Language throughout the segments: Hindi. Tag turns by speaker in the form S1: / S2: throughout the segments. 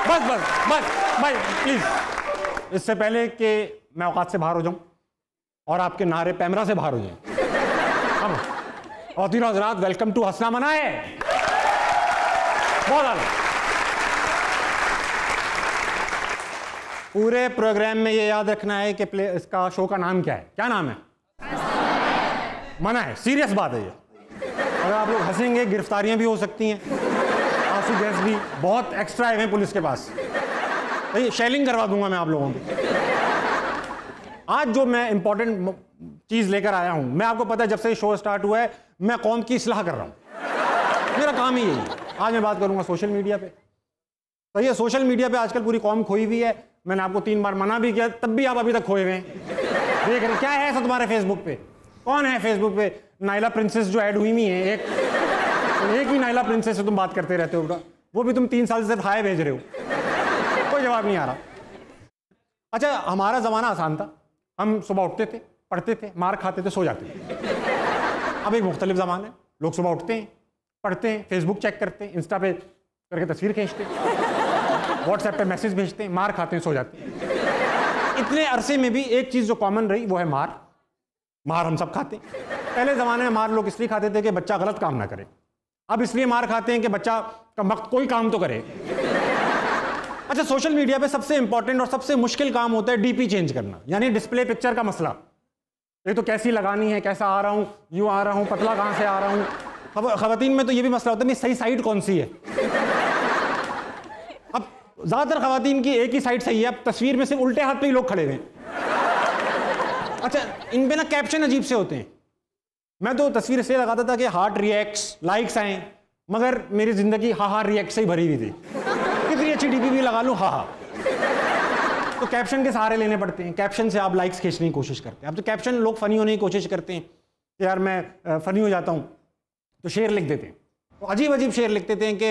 S1: बस बस बस भाई प्लीज, इससे पहले कि मैं औकात से बाहर हो जाऊं और आपके नारे पैमरा से बाहर हो जाएं, अब और तीनों हजरात वेलकम टू हंसना मना है। बहुत आला। पूरे प्रोग्राम में ये याद रखना है कि इसका शो का नाम क्या है। क्या नाम है? मना है। सीरियस बात है ये। अगर आप लोग हंसेंगे गिरफ्तारियां भी हो सकती हैं, आंसू गैस भी बहुत एक्स्ट्रा है पुलिस के पास, तो शेलिंग करवा दूंगा मैं आप लोगों की। आज जो मैं इंपॉर्टेंट चीज लेकर आया हूं, मैं आपको पता है जब से शो स्टार्ट हुआ है मैं कौम की इस्लाह कर रहा हूं, मेरा काम ही यही है। आज मैं बात करूंगा सोशल मीडिया पे। तो ये सोशल मीडिया पे आजकल पूरी कौम खोई हुई है। मैंने आपको 3 बार मना भी किया, तब भी आप अभी तक खोए हुए हैं। देख रहे क्या है ऐसा तुम्हारे फेसबुक पे? कौन है फेसबुक पे? नाइला प्रिंसेस जो ऐड हुई है, एक ही नाइला प्रिंसेस से तुम बात करते रहते हो, वो भी तुम 3 साल से हाय भेज रहे हो, कोई जवाब नहीं आ रहा। अच्छा, हमारा जमाना आसान था, हम सुबह उठते थे, पढ़ते थे, मार खाते थे, सो जाते थे। अब एक मुख्तलिफ ज़माना है, लोग सुबह उठते हैं, पढ़ते हैं, फेसबुक चेक करते हैं, इंस्टा पे करके तस्वीर खींचते हैं, व्हाट्सएप पे मैसेज भेजते हैं, मार खाते हैं, सो जाते हैं। इतने अरसे में भी एक चीज़ जो कॉमन रही वो है मार। मार हम सब खाते हैं। पहले ज़माने में मार लोग इसलिए खाते थे कि बच्चा गलत काम ना करे। अब इसलिए मार खाते हैं कि बच्चा का वक्त कोई काम तो करे। अच्छा, सोशल मीडिया पे सबसे इंपॉर्टेंट और सबसे मुश्किल काम होता है डीपी चेंज करना, यानी डिस्प्ले पिक्चर का मसला। ये तो कैसी लगानी है, कैसा आ रहा हूं, यूं आ रहा हूं, पतला कहां से आ रहा हूं। खवातीन में तो ये भी मसला होता है सही साइड कौन सी है। अब ज्यादातर खवातीन की एक ही साइड सही है, अब तस्वीर में सिर्फ उल्टे हाथ पे ही लोग खड़े हुए हैं। अच्छा, इन पे ना कैप्शन अजीब से होते हैं। मैं तो तस्वीर इसलिए लगाता था कि हार्ट रिएक्ट्स, लाइक्स आए, मगर मेरी जिंदगी हा रिएक्ट से ही भरी हुई थी। कितनी अच्छी डीपी भी लगा लूं, हा। तो कैप्शन के सहारे लेने पड़ते हैं। कैप्शन से आप लाइक्स खींचने की कोशिश करते हैं। अब तो कैप्शन लोग फनी होने की कोशिश करते हैं कि यार मैं फनी हो जाता हूं, तो शेर लिख देते हैं। तो अजीब अजीब शेर लिख देते हैं कि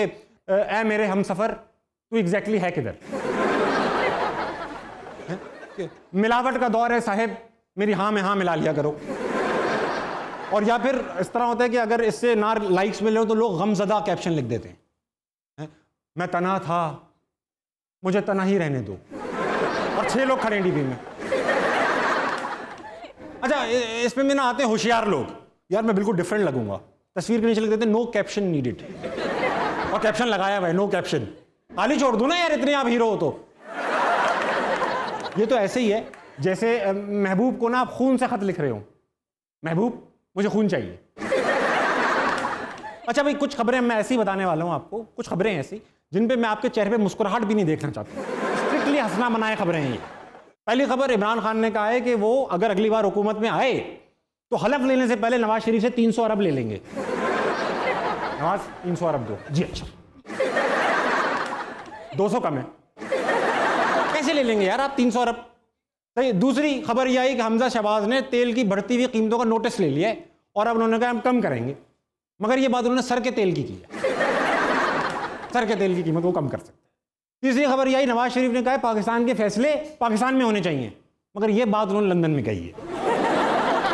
S1: ऐ मेरे हमसफर तू एग्जैक्टली है किधर। मिलावट का दौर है साहेब, मेरी हाँ में हाँ मिला लिया करो। और या फिर इस तरह होता है कि अगर इससे ना लाइक्स मिले हो तो लोग गमज़दा कैप्शन लिख देते हैं, मैं तना था, मुझे तना ही रहने दो, और 6 लोग खड़े डीपी में। अच्छा, इसमें भी ना आते हैं होशियार लोग, यार मैं बिल्कुल डिफरेंट लगूंगा, तस्वीर के नीचे लिख देते हैं नो कैप्शन नीडेड, और कैप्शन लगाया हुआ है नो कैप्शन। खाली छोड़ दो ना यार, इतने आप हीरो हो तो। ये तो ऐसे ही है जैसे महबूब को ना आप खून से खत लिख रहे हो, महबूब मुझे खून चाहिए। अच्छा भाई, कुछ खबरें मैं ऐसी बताने वाला हूं आपको, कुछ खबरें ऐसी जिन पे मैं आपके चेहरे पे मुस्कुराहट भी नहीं देखना चाहता। स्ट्रिक्टली हंसना मनाए खबरें हैं ये। पहली खबर, इमरान खान ने कहा है कि वो अगर अगली बार हुकूमत में आए तो हलफ लेने से पहले नवाज शरीफ से 300 अरब ले लेंगे। नवाज 300 अरब दो जी। अच्छा, 200 कम है, कैसे ले लेंगे यार आप 300 अरब। सही। दूसरी खबर यह आई कि हमजा शहबाज ने तेल की बढ़ती हुई कीमतों का नोटिस ले लिया है और अब उन्होंने कहा हम कम करेंगे, मगर यह बात उन्होंने सर के तेल की है। सर के तेल की कीमत वो कम कर सकते। तीसरी खबर यह आई, नवाज शरीफ ने कहा है पाकिस्तान के फैसले पाकिस्तान में होने चाहिए, मगर यह बात उन्होंने लंदन में कही है।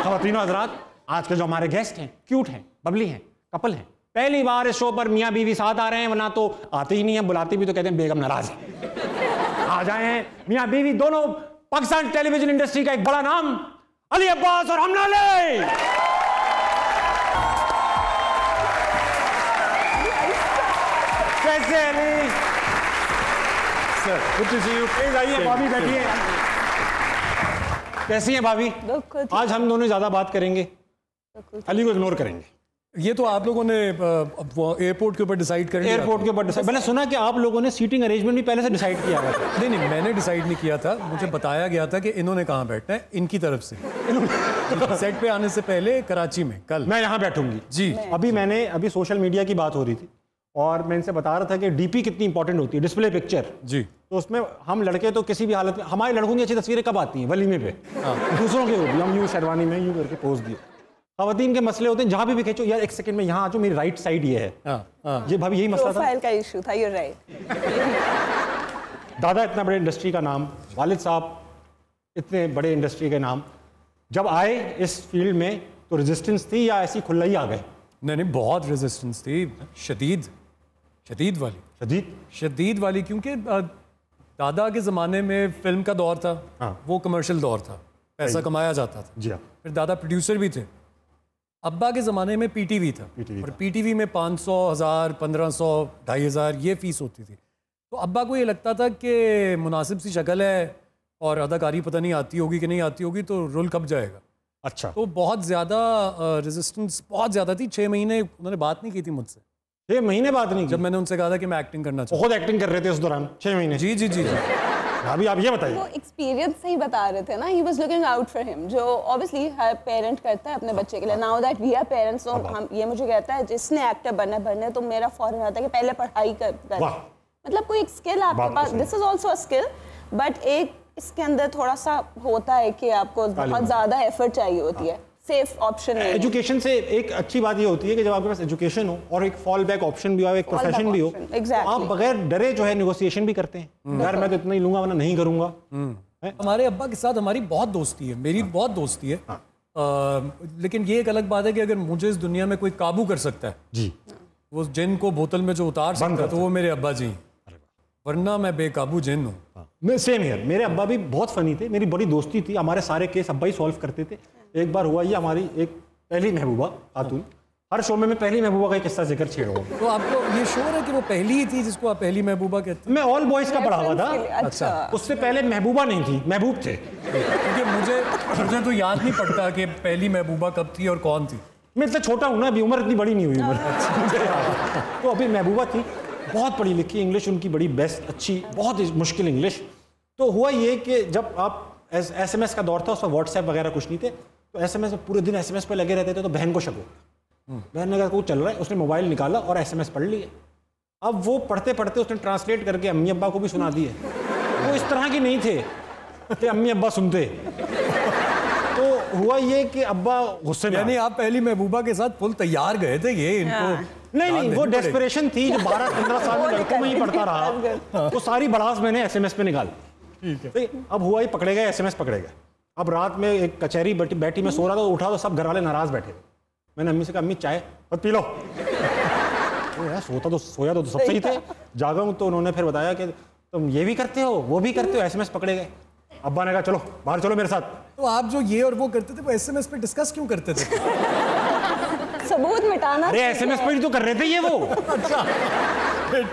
S1: ख़वातीन हज़रात, आज के जो हमारे गेस्ट हैं क्यूट हैं, बबली हैं, कपल हैं। पहली बार इस शो पर मियाँ बीवी साथ आ रहे हैं, वरना तो आते ही नहीं है, बुलाते भी तो कहते हैं बेगम नाराज है। आ जाए हैं मियाँ बीवी दोनों, पाकिस्तान टेलीविजन इंडस्ट्री का एक बड़ा नाम, अली अब्बास और हमना अली। कैसे Ali sir? Good to see you. Please आइए, भाभी बैठिए। कैसी हैं भाभी? आज हम दोनों ज्यादा बात करेंगे, अली को इग्नोर करेंगे।
S2: ये तो आप लोगों ने एयरपोर्ट के ऊपर डिसाइड कर लिया।
S1: एयरपोर्ट के ऊपर डिसाइड, मैंने सुना कि आप लोगों ने सीटिंग अरेंजमेंट भी पहले से डिसाइड किया था।
S2: नहीं नहीं, मैंने डिसाइड नहीं किया था, मुझे बताया गया था कि इन्होंने कहाँ बैठना है, इनकी तरफ से। सेट पे आने से पहले कराची में कल
S1: मैं यहाँ बैठूंगी जी। अभी सोशल मीडिया की बात हो रही थी और मैं इनसे बता रहा था कि डीपी कितनी इंपॉर्टेंट होती है, डिस्प्ले पिक्चर जी। तो उसमें हम लड़के तो किसी भी हालत में, हमारे लड़कों की अच्छी तस्वीरें कब आती हैं? वलीमे पे। दूसरों के होती, हम यूं शेरवानी में यूं करके पोज दिए। ख़वातीन के मसले होते हैं जहां भी खींचो, यार एक सेकंड में यहाँ आ जाओ, मेरी राइट साइड ये है। ये भाभी यही मसला था,
S3: प्रोफाइल का इशू था। you're right।
S1: दादा इतना बड़े इंडस्ट्री का नाम, वालिद साहब इतने बड़े इंडस्ट्री के नाम, जब आए इस फील्ड में तो रेजिस्टेंस थी या ऐसी खुला ही आ गए?
S2: नहीं नहीं, बहुत रेजिस्टेंस थी, शदीद वाली।
S1: शदीद
S2: शदीद वाली, क्योंकि दादा के ज़माने में फिल्म का दौर था।
S1: हाँ।
S2: वो कमर्शियल दौर था, पैसा कमाया जाता था।
S1: जी हाँ।
S2: फिर दादा प्रोड्यूसर भी थे। अब्बा के ज़माने में पीटीवी था, और पीटीवी में 500, 1000, 1500, 2500 ये फीस होती थी। तो अब्बा को ये लगता था कि मुनासिब सी शक्ल है और अदाकारी पता नहीं आती होगी कि नहीं आती होगी, तो रोल कब जाएगा।
S1: अच्छा।
S2: तो बहुत ज़्यादा रेजिस्टेंस बहुत ज़्यादा थी। 6 महीने उन्होंने बात नहीं की थी मुझसे।
S1: 6 महीने बात नहीं
S2: जब मैंने उनसे कहा था कि मैं एक्टिंग करना चाहता
S1: खुद एक्टिंग कर रहे थे उस दौरान 6 महीने।
S2: जी जी जी जी।
S1: अभी आप ये बताइए।
S3: वो एक्सपीरियंस से ही बता रहे थे ना, he was looking out for him, जो ऑब्वियसली हर पेरेंट करता है अपने बच्चे के लिए। Now that we are parents, तो हम ये मुझे कहता है जिसने एक्टर बनना है तो मेरा फौरन आता है कि पहले पढ़ाई कर। मतलब कोई एक स्किल आपके पास, this is also a skill, but एक इसके अंदर थोड़ा सा होता है कि आपको बहुत ज्यादा एफर्ट चाहिए होती है। सेफ ऑप्शन नहीं।
S1: एजुकेशन से एक अच्छी बात ये होती है कि जब आपके पास एजुकेशन हो और एक फॉल बैक ऑप्शन भी हो, एक प्रोफेशन भी हो, तो आप बगैर डरे जो है नेगोशिएशन भी करते हैं। यार मैं तो इतना ही लूंगा वरना नहीं करूंगा।
S2: हमारे अब्बा के साथ हमारी बहुत दोस्ती है, मेरी बहुत दोस्ती है। लेकिन ये एक अलग बात है कि अगर मुझे इस दुनिया में कोई काबू कर सकता है
S1: जी,
S2: वो जिन को बोतल में जो उतार सकता है तो वो मेरे अब्बा जी, वरना मैं बेकाबू जिन हूँ।
S1: मैं सेम हियर। मेरे अब्बा भी बहुत फनी थे, मेरी बड़ी दोस्ती थी, हमारे सारे केस अब्बा ही सॉल्व करते थे। एक बार हुआ ये, हमारी एक पहली महबूबा खातून, हर शो में मैं पहली महबूबा का एक किस्सा जिक्र छेड़ूंगा।
S2: तो आपको ये श्योर है कि वो पहली ही थी जिसको आप पहली महबूबा कहते हैं?
S1: मैं ऑल बॉयज का पढ़ा हुआ था।
S3: अच्छा,
S1: उससे पहले महबूबा नहीं थी, महबूब थे।
S2: क्योंकि मुझे तो याद नहीं पड़ता कि पहली महबूबा कब थी और कौन थी।
S1: मैं इतना छोटा हूँ ना, अभी उम्र इतनी बड़ी नहीं हुई उम्र। तो अभी महबूबा थी, बहुत पढ़ी लिखी, इंग्लिश उनकी बड़ी बेस्ट, अच्छी, बहुत मुश्किल इंग्लिश। तो हुआ ये कि जब आप SMS का दौर था, उसमें व्हाट्सएप वगैरह कुछ नहीं थे, तो SMS में पूरे दिन SMS पे लगे रहते थे। तो बहन को शक हो, बहन ने कहा वो चल रहा है, उसने मोबाइल निकाला और SMS पढ़ लिया। अब वो पढ़ते पढ़ते उसने ट्रांसलेट करके अम्मी अब्बा को भी सुना दिए। वो इस तरह की नहीं थे कि अम्मी अब्बा सुनते। तो हुआ ये कि अब्बा गुस्से में,
S2: यानी आप पहली महबूबा के साथ फुल तैयार गए थे ये इनको?
S1: नहीं, वो डेस्परेशन थी जो 12-15 साल में लड़कों में ही पढ़ता रहा। वो सारी भड़ास मैंने SMS पे निकाल। ठीक है। अब हुआ ही पकड़े गए, SMS पकड़े गए। अब रात में एक कचहरी बैठी, मैं सो रहा था, उठा तो सब घर वाले नाराज बैठे थे। मैंने अम्मी से कहा, अम्मी चाय और पी लो। यार सोया तो सब सही थे, जागा हूँ। तो उन्होंने फिर बताया कि तुम ये भी करते हो, वो भी करते हो, SMS पकड़े गए। अब्बा ने कहा चलो बाहर चलो मेरे साथ।
S2: तो आप जो ये और वो करते थे वो SMS पे डिस्कस क्यों करते थे?
S3: सबूत मिटाना।
S1: अरे SMS पे ही तो कर रहे थे ये वो।
S2: अच्छा,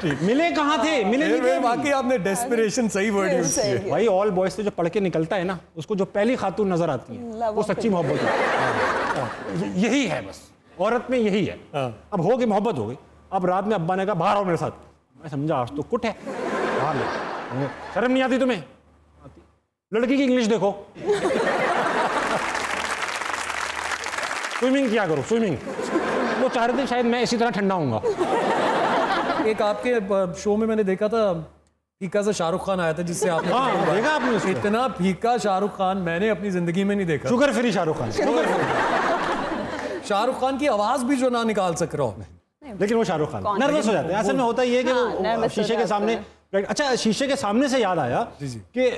S2: ठीक।
S1: मिले कहाँ थे, मिले नहीं थे।
S2: बाकी आपने डेस्परेशन सही वर्ड यूज किया
S1: भाई। ऑल बॉयज से जो पढ़ के निकलता है ना, उसको जो पहली खातून नजर आती है वो सच्ची मोहब्बत है। यही है बस, औरत में यही है। अब हो गई मोहब्बत, हो गई। अब रात में अब्बा ने कहा बाहर आओ मेरे साथ। मैं समझा आज तो कुट है, बाहर ले। शर्म नहीं आती तुम्हें? लड़की की इंग्लिश देखो। स्विमिंग किया करो, स्विमिंग। वो चाह रहे थे शायद मैं इसी तरह ठंडा होऊंगा।
S2: एक आपके शो में मैंने देखा था, फीका से शाहरुख खान आया था, जिससे आपने
S1: देखा आपने उसको?
S2: इतना फीका शाहरुख खान मैंने अपनी जिंदगी में नहीं देखा।
S1: Sugar free Shahrukh Khan.
S2: शाहरुख खान की आवाज भी जो ना निकाल सक रहा हूँ,
S1: लेकिन वो शाहरुख खान नर्वस हो जाते हैं। असल में होता ये है कि वो शीशे के सामने। अच्छा, शीशे के सामने से याद आया कि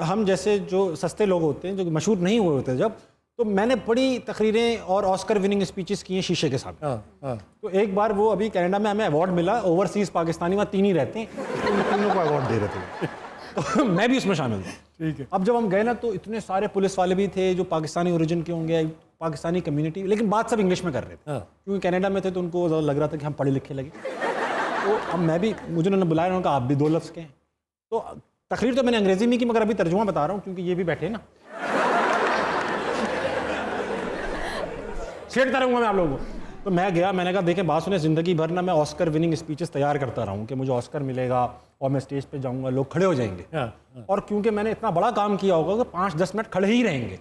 S1: हम जैसे जो सस्ते लोग होते हैं, जो मशहूर नहीं हुए होते, जब तो मैंने बड़ी तकरीरें और ऑस्कर विनिंग स्पीचेस की हैं शीशे के सामने। तो एक बार वो अभी कनाडा में हमें अवार्ड मिला, ओवरसीज पाकिस्तानी वहाँ 3 ही रहते हैं, तो तीनों को अवार्ड दे रहे थे। तो मैं भी उसमें शामिल था। ठीक है। अब जब हम गए ना, तो इतने सारे पुलिस वाले भी थे जो पाकिस्तानी ओरिजिन के होंगे, पाकिस्तानी कम्युनिटी, लेकिन बात सब इंग्लिश में कर रहे थे। क्योंकि कनाडा में थे तो उनको लग रहा था कि हम पढ़े लिखे लगे। तो अब मैं भी, मुझे उन्होंने बुलाया, उन्होंने कहा आप भी 2 लफ्ज़ के हैं। तो तकरीर तो मैंने अंग्रेजी में की, मगर अभी तर्जुमा बता रहा हूँ क्योंकि ये भी बैठे ना, छेड़ता रहूँगा मैं आप लोगों को। तो मैं गया, मैंने कहा देखें बात सुने, ज़िंदगी भर ना मैं ऑस्कर विनिंग स्पीचेस तैयार करता रहा हूँ कि मुझे ऑस्कर मिलेगा और मैं स्टेज पे जाऊँगा, लोग खड़े हो जाएंगे। और क्योंकि मैंने इतना बड़ा काम किया होगा कि 5-10 मिनट खड़े ही रहेंगे,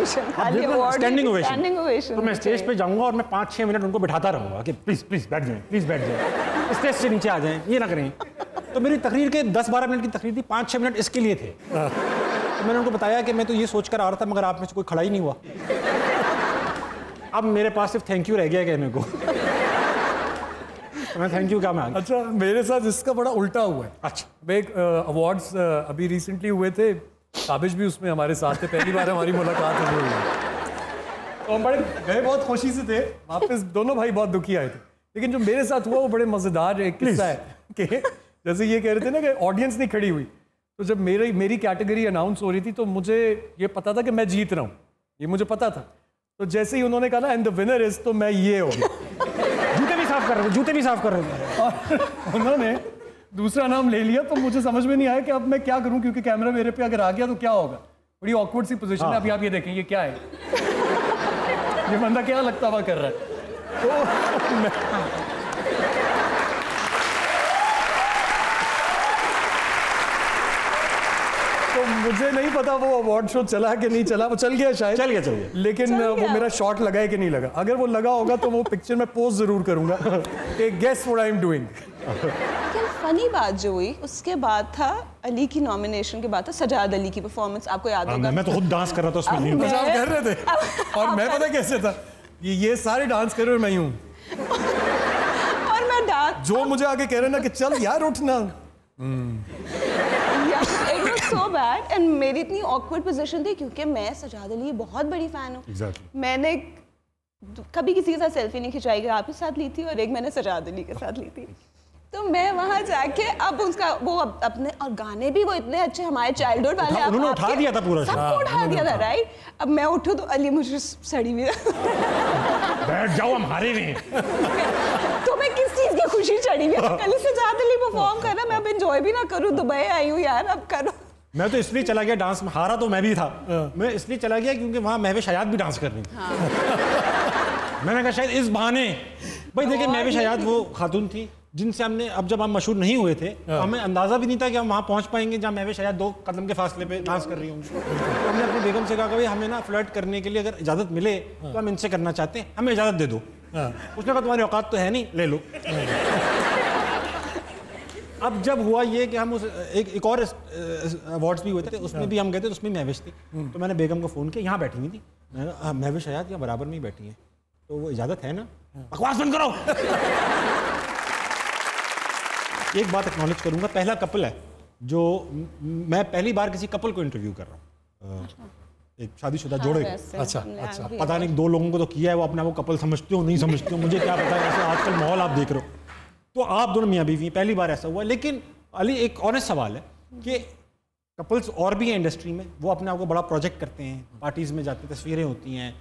S1: स्टैंडिंग ओवेशन। तो मैं स्टेज पे जाऊँगा और मैं 5-6 मिनट उनको बिठाता रहूँगा कि प्लीज़ प्लीज़ बैठ जाएँ, प्लीज़ बैठ जाएँ, स्टेज से नीचे आ जाएँ, ये ना करें। तो मेरी तकरीर के 10-12 मिनट की तकरीर थी, 5-6 मिनट इसके लिए थे। तो मैंने उनको बताया कि मैं तो ये सोच कर आ रहा था, मगर आप में से कोई खड़ा ही नहीं हुआ। अब मेरे पास सिर्फ थैंक यू रह गया कहने को। तो मैं थैंक यू क्या मैं।
S2: अच्छा, मेरे साथ इसका बड़ा उल्टा हुआ है।
S1: अच्छा,
S2: एक अवार्ड्स अभी रिसेंटली हुए थे, काबिज भी उसमें हमारे साथ थे, पहली बार हमारी मुलाकात हुई। तो हम बड़े गए, बहुत खुशी से थे, वापस दोनों भाई बहुत दुखी आए थे। लेकिन जो मेरे साथ हुआ वो बड़े मज़ेदार एक किस्सा है। कि जैसे ये कह रहे थे ना कि ऑडियंस नहीं खड़ी हुई, तो जब मेरी कैटेगरी अनाउंस हो रही थी तो मुझे ये पता था कि मैं जीत रहा हूँ, ये मुझे पता था। तो जैसे ही उन्होंने कहा ना एंड द विनर इज, तो मैं ये हो गया।
S1: जूते भी साफ कर रहे थे, जूते भी साफ कर रहे थे।
S2: और उन्होंने दूसरा नाम ले लिया, तो मुझे समझ में नहीं आया कि अब मैं क्या करूं, क्योंकि कैमरा मेरे पे अगर आ गया तो क्या होगा। बड़ी ऑकवर्ड सी पोजीशन है। अभी आप ये देखें, ये क्या है, ये बंदा क्या लगता हुआ कर रहा है। तो मुझे नहीं पता वो अवार्ड शो चला कि नहीं चला, वो चल गया शायद,
S1: चल गया।
S2: लेकिन वो मेरा शॉट लगा है कि नहीं लगा। अगर वो लगा होगा तो वो पिक्चर में पोस्ट जरूर करूंगा कि guess what I am doing.
S3: लेकिन फनी बात जो हुई उसके बाद था अली की नॉमिनेशन के बाद था सजाद अली की परफॉर्मेंस, आपको याद होगा।
S1: मैं तो खुद डांस कर रहा था उसमें।
S2: अच्छा, आप कर रहे थे। और मैं पता कैसे था, ये सारे डांस कर रहे मैं हूँ,
S3: और मैं डांस
S2: जो मुझे आके कह रहे ना कि चल यार उठना।
S3: It was so bad and मेरी इतनी ऑकवर्ड पोजीशन थी क्योंकि मैं सजाद अली की बहुत बड़ी फैन हूँ।
S1: Exactly.
S3: मैंने कभी किसी के साथ सेल्फी नहीं खिंचवाई, एक आपके साथ ली थी और एक मैंने सजाद अली के साथ ली थी। तो मैं वहाँ जाके अब उसका वो अपने, और गाने भी वो इतने अच्छे हमारे चाइल्डहुड वाले,
S1: उन्होंने उठा दिया था पूरा,
S3: सबको उठा दिया था, राइट। अब मैं उठूँ तो अली मुझे सड़ी हुई
S1: बैठ जाओ, हम हारे हुए हैं।
S3: तो मैं किस चीज की खुशी चढ़ी हुई है, कल से ज़्यादा अली परफॉर्म कर रहा, मैं अब एंजॉय भी ना करूँ, दुबई आई हूँ यार, अब करो।
S1: मैं तो इसलिए चला गया डांस में, हारा तो मैं भी था, मैं इसलिए चला गया क्योंकि वहाँ महविश हयात भी डांस कर रही थी। मैंने कहा शायद इस बहाने, भाई देखिए महविश हयात वो खातून थी जिनसे हमने, अब जब हम मशहूर नहीं हुए थे तो हमें अंदाजा भी नहीं था कि हम वहाँ पहुँच पाएंगे जहाँ महविश हयात 2 कदम के फासले पे डांस कर रही होंगी। तो हमने अपनी बेगम से कहा कि भाई हमें ना फ्लर्ट करने के लिए अगर इजाज़त मिले तो हम इनसे करना चाहते हैं, हमें इजाज़त दे दो। उसने कहा तुम्हारी औकात तो है नहीं, ले लो। अब जब हुआ ये कि हम उस एक और अवार्ड्स भी हुए थे, उसमें भी हम गए थे, तो उसमें महविश थी। तो मैंने बेगम को फ़ोन किया, यहाँ बैठी हुई थी, मैंने कहा महविश हयात यहाँ बराबर में ही बैठी है, तो वो इजाज़त है ना, बकवास बंद करो। एक बात एक्नॉलेज करूंगा, पहला कपल है जो मैं पहली बार किसी कपल को इंटरव्यू कर रहा हूँ, एक शादीशुदा जोड़े।
S2: अच्छा,
S1: पता नहीं 2 लोगों को तो किया है, वो अपने आप को कपल समझते हो नहीं समझते हो, मुझे क्या पता है, ऐसे आजकल माहौल आप देख रहे हो। तो आप दोनों मियाँ बीवी, पहली बार ऐसा हुआ। लेकिन अली एक ऑनेस्ट सवाल है कि कपल्स और भी हैं इंडस्ट्री में, वो अपने आप को बड़ा प्रोजेक्ट करते हैं, पार्टीज़ में जाते, तस्वीरें होती हैं,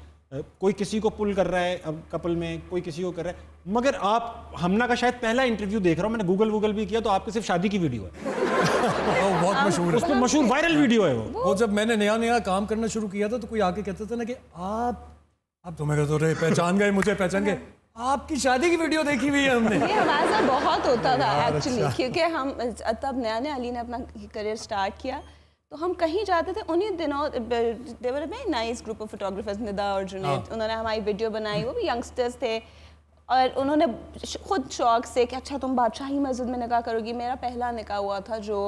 S1: कोई किसी को पुल कर रहा है अब कपल में, कोई किसी को कर रहा है। मगर आप हमना का शायद पहला इंटरव्यू देख रहा हूँ, मैंने गूगल भी किया, तो आपके सिर्फ शादी की वीडियो है।
S2: वो बहुत मशहूर है,
S1: उसमें मशहूर वायरल वीडियो है वो।
S2: जब मैंने नया काम करना शुरू किया था तो कोई आके कहता था ना कि आप तो मेरे तो रे पहचान गए, मुझे पहचान गए, आपकी शादी की वीडियो देखी हुई है हमने।
S3: ये हमारे साथ बहुत होता था एक्चुअली, क्योंकि हम तब नया अली ने अपना करियर स्टार्ट किया, तो हम कहीं जाते थे उन्हीं दिनों, देवर में nice group of photographers, Nida और जुनैद, उन्होंने हमारी वीडियो बनाई, वो भी यंगस्टर्स थे, और उन्होंने खुद शौक से कि अच्छा तुम बादशाही मस्जिद में निकाह करोगी। मेरा पहला निकाह हुआ था, जो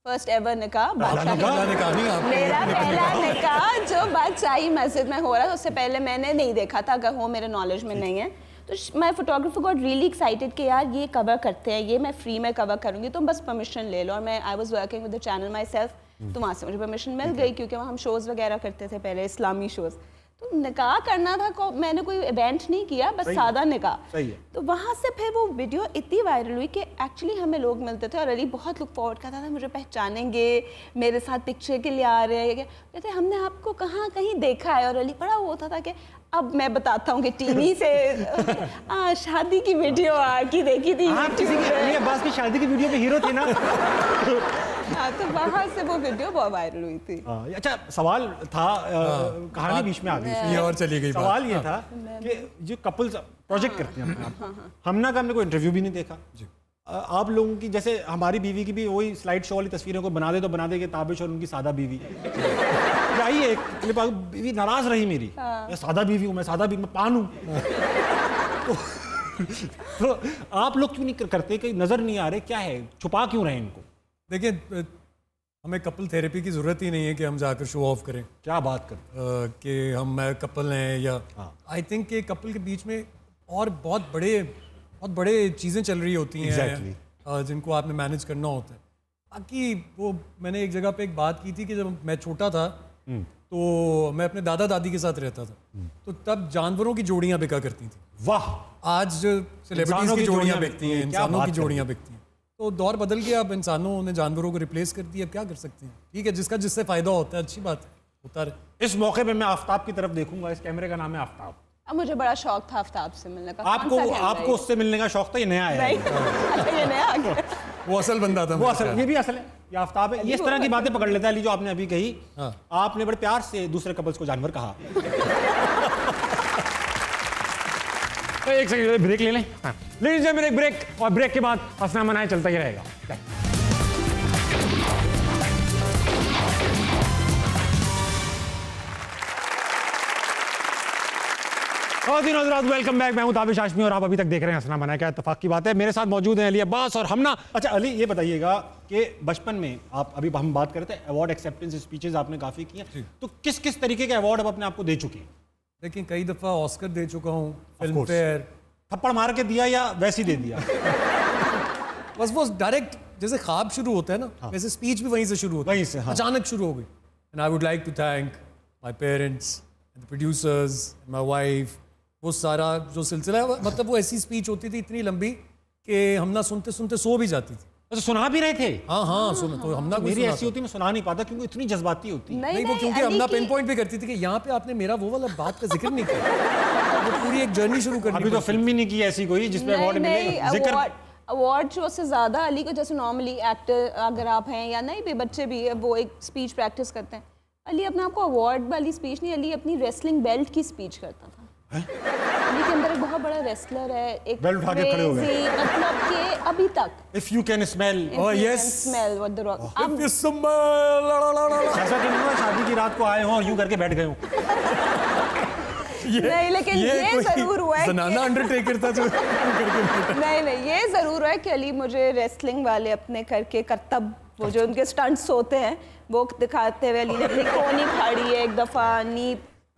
S3: फर्स्ट एवर निकाह, मेरा पहला निकाह जो बादशाही मस्जिद में हो रहा था, उससे पहले मैंने नहीं देखा था, अगर हो मेरे नॉलेज में नहीं है। तो मैं फोटोग्राफर गॉट रियली एक्साइटेड कि यार ये कवर करते हैं, ये मैं फ्री में कवर करूँगी, तुम बस परमिशन ले लो। और मैं I was working with the channel my self, तो वहाँ से मुझे परमिशन मिल गई, क्योंकि वहाँ हम शोज़ वगैरह करते थे पहले, इस्लामी शोज़। तो निकाह करना था, मैंने कोई इवेंट नहीं किया, बस सादा निकाह। तो वहाँ से फिर वो वीडियो इतनी वायरल हुई कि एक्चुअली हमें लोग मिलते थे, और अली बहुत लुक फॉरवर्ड करता था, मुझे पहचानेंगे, मेरे साथ पिक्चर के लिए आ रहे हैं, कहते हमने आपको कहाँ कहीं देखा है। और अली बड़ा वो होता था कि अब मैं बताता हूँ कि टीवी से शादी की वीडियो की देखी थी,
S1: अब्बास की शादी की वीडियो में हीरो थे ना।
S3: हाँ, तो वहाँ से वो वीडियो बहुत वायरल हुई थी।
S1: अच्छा, सवाल था, कहानी बीच में आ गई,
S2: ये और चली गई।
S1: सवाल ये था कि जो कपल्स प्रोजेक्ट करते हैं अपने आप, हमना का हमने कोई इंटरव्यू भी नहीं देखा। आप लोगों की जैसे हमारी बीवी की भी वही स्लाइड शो वाली तस्वीरों को बना दे तो बना दे के ताबिश और उनकी सादा बीवी। आई एक क्लिप, बीवी नाराज रही मेरी, मैं सादा बीवी हूँ, मैं सादा बीवी, मैं पान हूँ। तो आप लोग क्यों नहीं करते, कहीं नजर नहीं आ रहे, क्या है, छुपा क्यों रहे इनको?
S2: देखिए, हमें कपल थेरेपी की ज़रूरत ही नहीं है कि हम जाकर शो ऑफ करें।
S1: क्या बात कर
S2: कि हम कपल हैं, या आई थिंक कि कपल के बीच में और बहुत बड़े चीज़ें चल रही होती हैं, जिनको आपने मैनेज करना होता है। बाकी वो मैंने एक जगह पे एक बात की थी कि जब मैं छोटा था तो मैं अपने दादा दादी के साथ रहता था, तो तब जानवरों की जोड़ियाँ बिका करती थी।
S1: वाह!
S2: आज जो सेलिब्रिटीज़ की जोड़ियाँ बिकती हैं, इंसानों की जोड़ियाँ बिकती हैं। तो दौर बदल गया, अब इंसानों ने जानवरों को रिप्लेस कर दिया, क्या कर सकते हैं। ठीक है, जिसका जिससे फ़ायदा होता है अच्छी बात है, होता रहे।
S1: इस मौके पे मैं आफ्ताब की तरफ देखूंगा, इस कैमरे का नाम है आफ्ताब।
S3: अब मुझे बड़ा शौक था आफ्ताब से मिलने का।
S1: आपको उससे मिलने का शौक था, ये नया है।
S3: अच्छा ये नया आ गया।
S2: वो असल बंदा था,
S1: वो असल, ये भी असल है, ये आफ्ताब है। ये इस तरह की बातें पकड़ लेता है। अली जो आपने अभी कही, आपने बड़े प्यार से दूसरे कपल्स को जानवर कहा। एक सेकंड ब्रेक ले लें। लेडीज एंड जेंटलमैन, एक ब्रेक, और ब्रेक के बाद हंसना मनाए चलता ही रहेगा। Welcome back. मैं हूं ताबिश हाशमी और आप अभी तक देख रहे हैं हंसना मनाए। क्या इत्तेफाक की बात है, मेरे साथ मौजूद हैं अली अब्बास और हमना। अच्छा अली, ये बताइएगा कि बचपन में आप, अभी हम बात करते हैं अवार्ड एक्सेप्टेंस स्पीचेस आपने काफ़ी की हैं, तो किस किस तरीके के अवार्ड अब अपने आपको दे चुके हैं?
S2: लेकिन कई दफ़ा ऑस्कर दे चुका हूँ, फिल्म फेयर।
S1: थप्पड़ मार के दिया या वैसे ही दे दिया?
S2: बस वो डायरेक्ट जैसे ख्वाब शुरू होता है ना, वैसे स्पीच भी वहीं से शुरू होता है,
S1: वहीं से, हाँ।
S2: अचानक शुरू हो गई। And I would like to thank my parents and the producers, my wife. वो सारा जो सिलसिला है, मतलब वो ऐसी स्पीच होती थी इतनी लंबी कि हम ना सुनते सुनते सो भी जाती थी।
S1: तो सुना भी रहे थे?
S2: हाँ सुन, तो हम ना
S1: मेरी ऐसी होती, मैं सुना नहीं पाता क्योंकि इतनी जज्बाती होती है।
S2: नहीं वो क्योंकि हम ना पिन पॉइंट भी करती थी कि यहाँ पे आपने मेरा वो वाला बात का जिक्र नहीं किया। वो पूरी एक जर्नी शुरू करनी।
S1: अभी तो फिल्म भी नहीं की ऐसी कोई जिसपे अवार्ड मिले। जिक्र
S3: अवार्ड शो से ज़्यादा अली को, जैसे नॉर्मली एक्टर अगर आप हैं या नहीं भी बच्चे भी है, वो एक स्पीच प्रैक्टिस करते हैं। अली अपने आप को अवार्ड वाली स्पीच नहीं, अली अपनी रेसलिंग बेल्ट की स्पीच करता था। अली के अंदर एक बहुत बड़ा रेसलर है, एक
S1: बेल्ट उठा के खड़े हो गए,
S3: मतलब कि अभी तक
S1: if you can smell,
S2: oh yes,
S3: smell what the rock.
S2: if you smell,
S1: ऐसा तो नहीं हुआ शादी की रात को आए हो और यूं करके बैठ गए हो?
S3: नहीं, लेकिन ये जरूर हुआ है
S2: ज़नाना अंडरटेकर था जो
S3: नहीं ये जरूर है कि अली मुझे रेसलिंग वाले अपने करके करतब, वो जो उनके स्टंट्स होते हैं वो दिखाते हुए अली ने अपनी कोनी फाड़ी है एक दफा, नी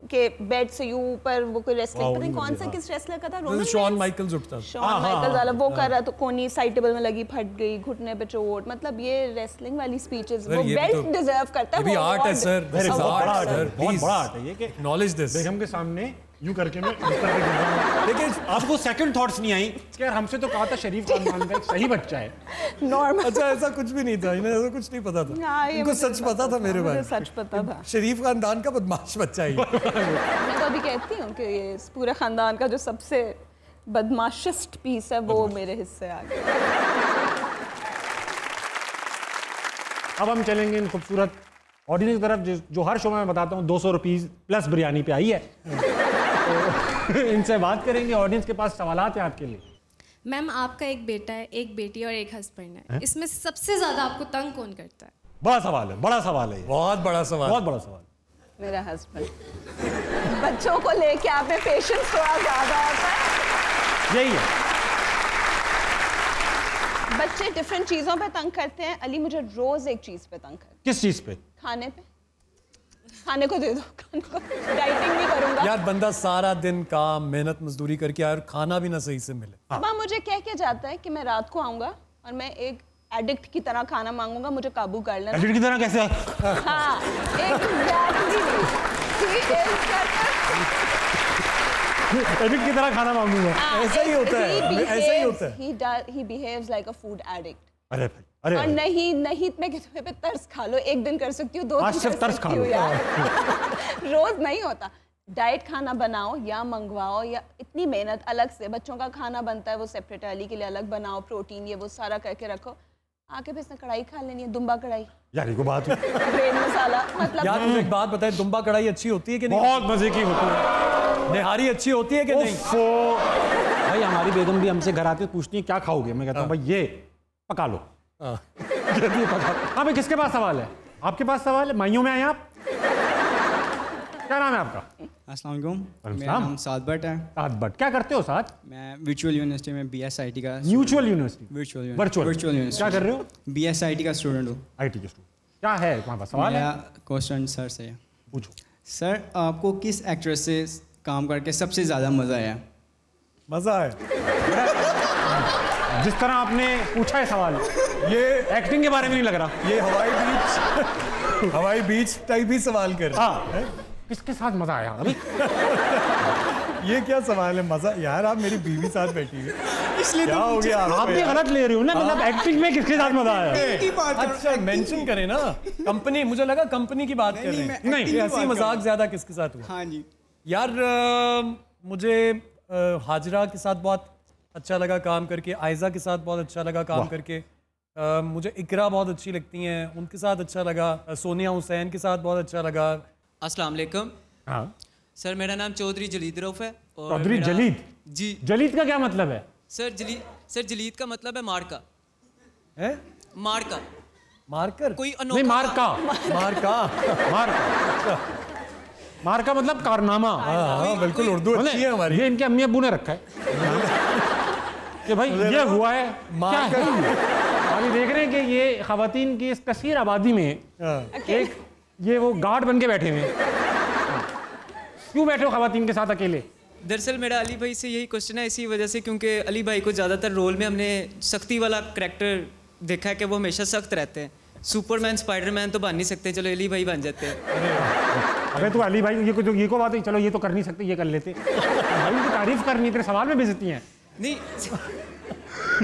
S3: के बेड से यूं ऊपर, वो कोई रेसलिंग पता नहीं कौन सा किस रेसलर का था,
S2: शॉन माइकल्स उठता,
S3: शॉन माइकल्स वाला वो कर रहा, तो कोनी साइड टेबल में लगी, फट गई, घुटने पे चोट। मतलब ये रेसलिंग वाली स्पीचेस वो बेल्ट डिजर्व करता है।
S2: ये भी आर्ट है सर,
S1: बहुत बड़ा आर्ट है ये कि
S2: एक्नॉलेज दिस।
S1: बेगम के सामने यूं करके मैं बिस्तर पे गिर रहा हूं, लेकिन आपको सेकंड थॉट्स नहीं आई कि यार हमसे तो कहा था शरीफ खानदान का एक सही बच्चा है,
S3: नॉर्मल।
S2: अच्छा ऐसा कुछ भी नहीं था, इन्हें ऐसा कुछ नहीं पता था, इनको सच पता था मेरे बारे में,
S3: सच पता था,
S2: शरीफ खानदान का बदमाश बच्चा है।
S3: मैं तो अभी कहती हूँ कि ये पूरे खानदान का जो सबसे बदमाशिस्ट पीस है वो मेरे हिस्से आ गया।
S1: अब हम चलेंगे इन खूबसूरत ऑडियंस की तरफ जो हर शो में मैं बताता हूँ 200 रुपीज़ प्लस बिरयानी पे आई है। तो इनसे बात करेंगे, ऑडियंस के पास सवालात हैं आपके लिए।
S4: मैम आपका एक बेटा है, एक बेटी और एक हस्बैंड है, इसमें सबसे ज्यादा आपको तंग कौन करता है?
S1: बड़ा सवाल है, बड़ा सवाल है,
S2: बहुत बड़ा सवाल,
S1: बहुत बड़ा सवाल।
S3: मेरा हस्बैंड। बच्चों को लेके आप में पेशेंस थोड़ा ज्यादा होता है,
S1: यही है।
S3: बच्चे डिफरेंट चीजों पे तंग करते हैं, अली मुझे रोज एक चीज पे तंग करते हैं।
S1: किस चीज पे?
S3: खाने पे। खाने को दे दो, खाने को, डाइटिंग नहीं करूंगा
S2: यार, बंदा सारा दिन काम मेहनत मजदूरी करके यार खाना भी ना सही से मिले।
S3: अब मुझे कह के जाता है कि मैं रात को आऊंगा और मैं एक एडिक्ट की तरह खाना मांगूंगा, मुझे काबू कर लेना।
S1: एडिक्ट की तरह कैसे?
S3: हाँ,
S1: एडिक्ट की तरह खाना मांगूंगा,
S2: ऐसा ही होता है, ऐसा ही होता है।
S3: He behaves like a food addict।
S1: अरे भाई, अरे
S3: और नहीं मैं कहती हूँ तरस खा लो, एक दिन कर सकती हूँ, 2
S1: आज
S3: दिन
S1: सिर्फ तरस खा लो
S3: यार। रोज नहीं होता। डाइट खाना बनाओ या मंगवाओ, या इतनी मेहनत अलग से, बच्चों का खाना बनता है वो सेपरेट, अली के लिए अलग बनाओ, प्रोटीन ये वो सारा करके रखो, आके फिर इसने कढ़ाई खा लेनी है, दुम्बा कढ़ाई।
S1: यार ये को बात है,
S3: ग्रेन मसाला, मतलब
S2: यार मुझे एक बात बताए, दुम्बा कढ़ाई अच्छी होती है कि नहीं?
S1: बहुत मजे की होती है।
S2: निहारी अच्छी होती है कि नहीं?
S1: भाई हमारी बेगम भी हमसे घर आती है, पूछती है क्या खाओगे, मैं कहता हूँ भाई ये पका लो। हाँ भाई, किसके पास सवाल है? आपके पास सवाल है? माइयों में आए आप? क्या नाम है आपका?
S5: अस्सलाम वालेकुम, मेरा नाम साद भट्ट है।
S1: साद भट्ट, क्या करते हो साद?
S5: मैं वर्चुअल यूनिवर्सिटी में BSIT का
S1: म्यूचुअल यूनिवर्सिटी,
S5: वर्चुअल यूनिवर्सिटी
S1: क्या कर रहे हो?
S5: BSIT का स्टूडेंट हूँ।
S1: IT के स्टूडेंट। क्या है वहाँ पर सवाल?
S5: मेरा क्वेश्चन सर से है,
S1: पूछो।
S5: सर आपको किस एक्ट्रेस से काम करके सबसे ज़्यादा मज़ा आया?
S2: मज़ा है
S1: जिस तरह आपने पूछा है सवाल, ये एक्टिंग के बारे में नहीं लग रहा,
S2: ये हवाई बीच टाइप ही सवाल कर रहा है।
S1: किसके साथ मजा आया अभी?
S2: ये क्या सवाल है? मजा यार, आप मेरी बीवी साथ बैठी है, क्या हो गया
S1: आप भी गलत ले रही हो ना, मतलब एक्टिंग में किसके साथ मजा आया?
S2: अच्छा मेंशन करें ना कंपनी, मुझे लगा कंपनी की बात कर रहे हैं। नहीं, हंसी मजाक ज्यादा किसके साथ हुआ?
S5: हाँ जी
S2: यार मुझे हाजरा के साथ बहुत अच्छा लगा काम करके, आयजा के साथ बहुत अच्छा लगा काम करके, मुझे इकरा बहुत अच्छी लगती हैं, उनके साथ अच्छा लगा, सोनिया हुसैन के साथ बहुत अच्छा लगा।
S6: अस्सलाम वालेकुम।
S1: हाँ
S6: सर मेरा नाम चौधरी जलीद रऊफ है। और
S1: चौधरी जलीद?
S6: जी।
S1: जलीद का क्या मतलब है?
S6: सर जलीद का मतलब है मार्का।
S2: है?
S6: मार्का
S2: मार्कर?
S6: कोई
S1: नहीं, मार्का।
S2: मार्का
S1: मार्का मार्का मतलब कारनामा।
S2: हाँ बिल्कुल, उर्दू अच्छी है हमारी।
S1: ये इनके अम्मी अब्बू ने रखा है कि भाई ये हुआ है, क्या है ये? अभी देख रहे हैं कि ये खवातीन की इस कसीर आबादी में एक ये वो गार्ड बन के बैठे हुए हैं। क्यों बैठे हो खवातीन के साथ अकेले?
S6: दरअसल मेरा अली भाई से यही क्वेश्चन है इसी वजह से, क्योंकि अली भाई को ज़्यादातर रोल में हमने सख्ती वाला करैक्टर देखा है कि वो हमेशा सख्त रहते हैं। सुपरमैन स्पाइडरमैन तो बन नहीं सकते, चलो अली भाई बन जाते हैं।
S1: अबे तू अली भाई ये को बात है, चलो ये तो कर नहीं सकते, ये कर लेते। भाई की तारीफ करनी, तेरे सवाल में बेइज्जती है।
S6: नहीं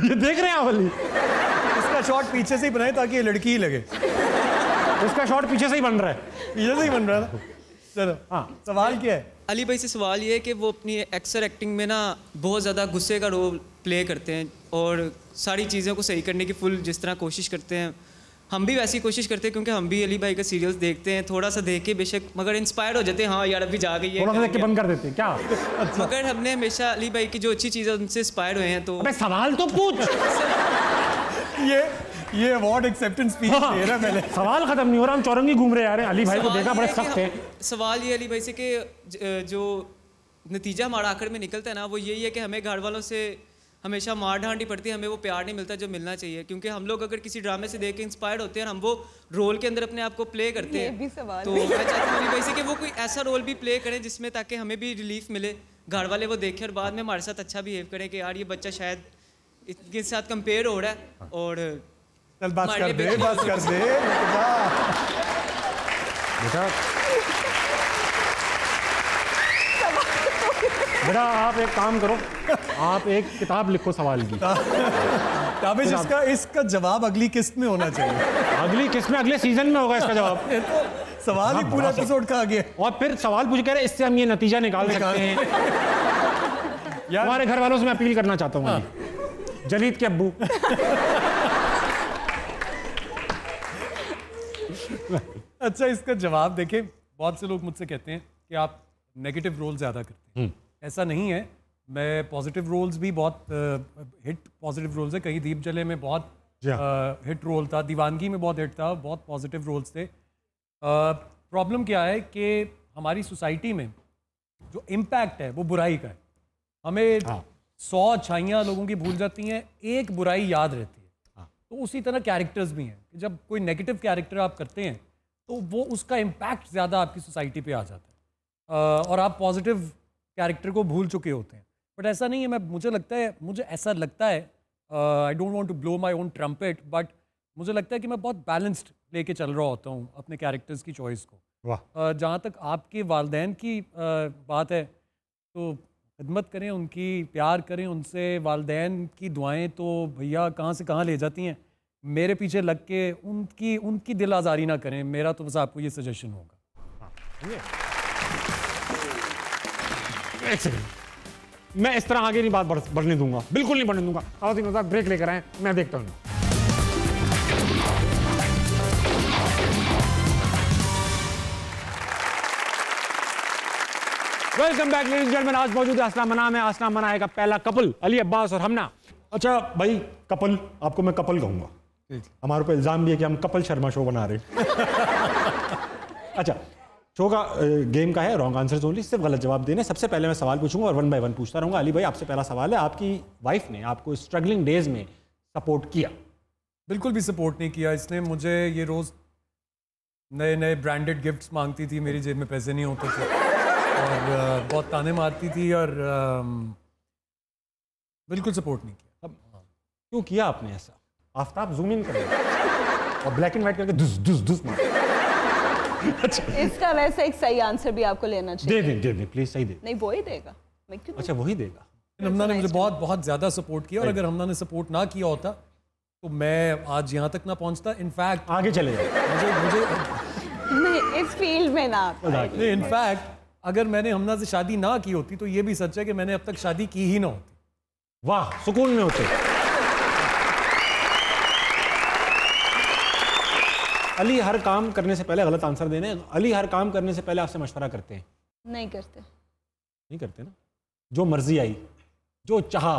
S1: ये देख रहे हैं आप अली,
S2: इसका शॉट पीछे से ही बनाए ताकि ये लड़की ही लगे।
S1: इसका शॉट पीछे से ही बन रहा है।
S2: पीछे से ही बन रहा है। चलो हाँ, सवाल क्या है?
S6: अली भाई से सवाल ये है कि वो अपनी अक्सर एक्टिंग में ना बहुत ज़्यादा गुस्से का रोल प्ले करते हैं और सारी चीज़ों को सही करने की फुल जिस तरह कोशिश करते हैं, हम भी वैसी कोशिश करते हैं, क्योंकि हम भी अली भाई का सीरियल्स देखते हैं, थोड़ा सा देख के बेशक मगर इंस्पायर हो जाते हैं, हाँ यार अभी जा गई है,
S1: थोड़ा सा देख के बंद कर देते हैं क्या?
S6: मगर हमने हमेशा अली भाई की जो अच्छी चीज़ें उनसे इंस्पायर हुए हैं। तो
S1: अबे सवाल तो पूछ।
S2: ये अवार्ड एक्सेप्टेंस स्पीच दे रहा है पहले।
S1: सवाल खत्म नहीं हो रहा, हम चौरंगी घूम रहे यार। अली भाई को देखा बड़े सख्त है।
S6: सवाल ये अली भाई से कि जो नतीजा हमारा आखिर में निकलता है ना, वो यही है कि हमें घर वालों से हमेशा मार डांट ही पड़ती है, हमें वो प्यार नहीं मिलता जो मिलना चाहिए, क्योंकि हम लोग अगर किसी ड्रामे से देख के इंस्पायर्ड होते हैं, हम वो रोल के अंदर अपने आप को प्ले करते हैं। तो मैं चाहता हूँ अली भाई से कि वो कोई ऐसा रोल भी प्ले करें जिसमें ताकि हमें भी रिलीफ मिले, घर वाले वो देखें और बाद में हमारे साथ अच्छा बिहेव करें कि यार ये बच्चा शायद इसके साथ कंपेयर हो रहा है। और
S2: चल बस कर दे, बस कर दे
S1: बेटा। बेटा आप एक काम करो, आप एक किताब लिखो सवाल की।
S2: ताबिश इसका जवाब अगली किस्त में होना चाहिए।
S1: अगली किस्त में, अगले सीजन में होगा इसका जवाब।
S2: तो सवाल ही पूरा एपिसोड का आगे।
S1: और फिर सवाल पूछ कह रहे इससे हम ये नतीजा निकाल सकते हैं। हमारे घर वालों से मैं अपील करना चाहता हूँ, जलीद के अब्बू।
S2: अच्छा इसका जवाब देखें, बहुत से लोग मुझसे कहते हैं कि आप नेगेटिव रोल ज़्यादा करते हैं। ऐसा नहीं है, मैं पॉजिटिव रोल्स भी बहुत हिट पॉजिटिव रोल्स है। कहीं दीप जले में बहुत हिट रोल था, दीवानगी में बहुत हिट था, बहुत पॉजिटिव रोल्स थे। प्रॉब्लम क्या है कि हमारी सोसाइटी में जो इम्पैक्ट है वो बुराई का है। हमें 100 अच्छाइयाँ लोगों की भूल जाती हैं, एक बुराई याद रहती है। तो उसी तरह कैरेक्टर्स भी हैं कि जब कोई नेगेटिव कैरेक्टर आप करते हैं तो वो उसका इम्पैक्ट ज़्यादा आपकी सोसाइटी पे आ जाता है और आप पॉजिटिव कैरेक्टर को भूल चुके होते हैं। बट ऐसा नहीं है, मुझे ऐसा लगता है, I don't want to blow my own trumpet, but मुझे लगता है कि मैं बहुत बैलेंस्ड लेके चल रहा होता हूँ अपने कैरेक्टर्स की चॉइस को। जहाँ तक आपके वालिदैन की बात है तो खिदमत करें, उनकी प्यार करें उनसे। वालिदैन की दुआएं तो भैया कहाँ से कहाँ ले जाती हैं। मेरे पीछे लग के उनकी दिल आज़ारी ना करें, मेरा तो बस आपको ये सजेशन होगा।
S1: एक सेकंड, मैं इस तरह आगे नहीं बात बढ़ने दूंगा, बिल्कुल नहीं बढ़ने दूंगा। आओ ब्रेक लेकर आए, मैं देखता हूँ। Welcome back ladies and gentleman. आज मौजूद है आसना मना में। आसना मना का पहला कपल अली अब्बास और हमना। अच्छा भाई कपल, आपको मैं कपल कहूंगा, हमारे ऊपर इल्जाम भी है कि हम कपल शर्मा शो बना रहे हैं। अच्छा, शो का गेम का है रॉन्ग आंसर्स ओनली, सिर्फ गलत जवाब देने। सबसे पहले मैं सवाल पूछूंगा और 1 बाय 1 पूछता रहूंगा। अली भाई आपसे पहला सवाल है, आपकी वाइफ ने आपको स्ट्रगलिंग डेज में सपोर्ट किया?
S2: बिल्कुल भी सपोर्ट नहीं किया। इसने मुझे ये रोज़ नए नए ब्रांडेड गिफ्ट्स मांगती थी, मेरी जेब में पैसे नहीं होते थे और बहुत ताने मारती थी और बिल्कुल सपोर्ट नहीं किया।
S1: अब क्यों किया आपने ऐसा? आफ्ताब जूम इन कर और ब्लैक एंड व्हाइट करके दुस दुस दुस मार। अच्छा,
S3: इसका वैसे एक सही आंसर भी आपको लेना चाहिए।
S1: दे प्लीज, सही दे।
S3: नहीं वो ही देगा, मैं क्यों?
S1: अच्छा वही देगा।
S2: हमना ने मुझे बहुत बहुत ज़्यादा सपोर्ट किया, और अगर हमना ने सपोर्ट ना किया होता तो मैं आज यहाँ तक ना पहुँचता। इनफैक्ट
S1: आगे चले जाओ।
S2: मुझे
S3: नहीं, इस फील्ड में ना।
S2: नहीं, इनफैक्ट अगर मैंने हमना से शादी ना की होती तो ये भी सच है कि मैंने अब तक शादी की ही ना होती।
S1: वाह, सुकून में होते। अली हर काम करने से पहले, गलत आंसर देने, अली हर काम करने से पहले आपसे मशवरा करते हैं?
S3: नहीं करते।
S1: नहीं करते ना? जो मर्जी आई, जो चाहा,